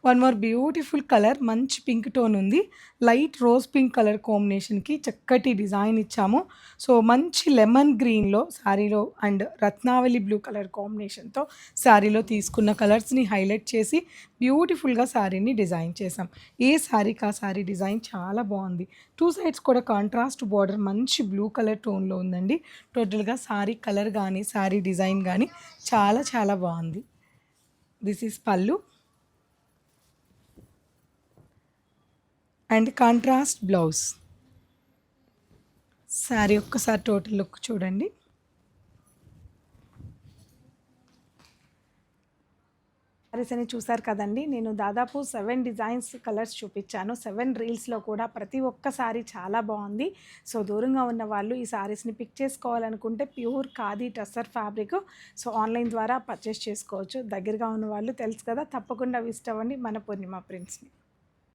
One more beautiful colour మంచి pink tone ఉంది. Light rose pink colour కాంబినేషన్‌కి చక్కటి డిజైన్ ఇచ్చాము. సో, మంచి లెమన్ గ్రీన్‌లో శారీలో అండ్ రత్నావళి బ్లూ కలర్ కాంబినేషన్‌తో శారీలో తీసుకున్న కలర్స్‌ని హైలైట్ చేసి బ్యూటిఫుల్‌గా శారీని డిజైన్ చేశాం. ఏ శారీకి ఆ శారీ డిజైన్ చాలా బాగుంది. 2 సైడ్స్ కూడా కాంట్రాస్ట్ బోర్డర్ మంచి బ్లూ కలర్ టోన్‌లో ఉందండి. టోటల్‌గా శారీ కలర్ గానీ, శారీ డిజైన్ గానీ చాలా చాలా బాగుంది. దిస్ ఈజ్ పల్లు అండ్ కాంట్రాస్ట్ బ్లౌజ్. శారీ ఒక్కసారి టోటల్ లుక్ చూడండి. శారీస్ అని చూసారు కదండి. నేను దాదాపు 7 డిజైన్స్ కలర్స్ చూపించాను. 7 రీల్స్‌లో కూడా ప్రతి ఒక్క శారీ చాలా బాగుంది. సో, దూరంగా ఉన్న వాళ్ళు ఈ శారీస్‌ని పిక్ చేసుకోవాలనుకుంటే pure khadi tussar fabric. So, online ద్వారా పర్చేస్ చేసుకోవచ్చు. దగ్గరగా ఉన్న వాళ్ళు తెలుసు కదా, తప్పకుండా విజిట్ అవ్వండి మన పూర్ణిమ ప్రింట్స్‌ని.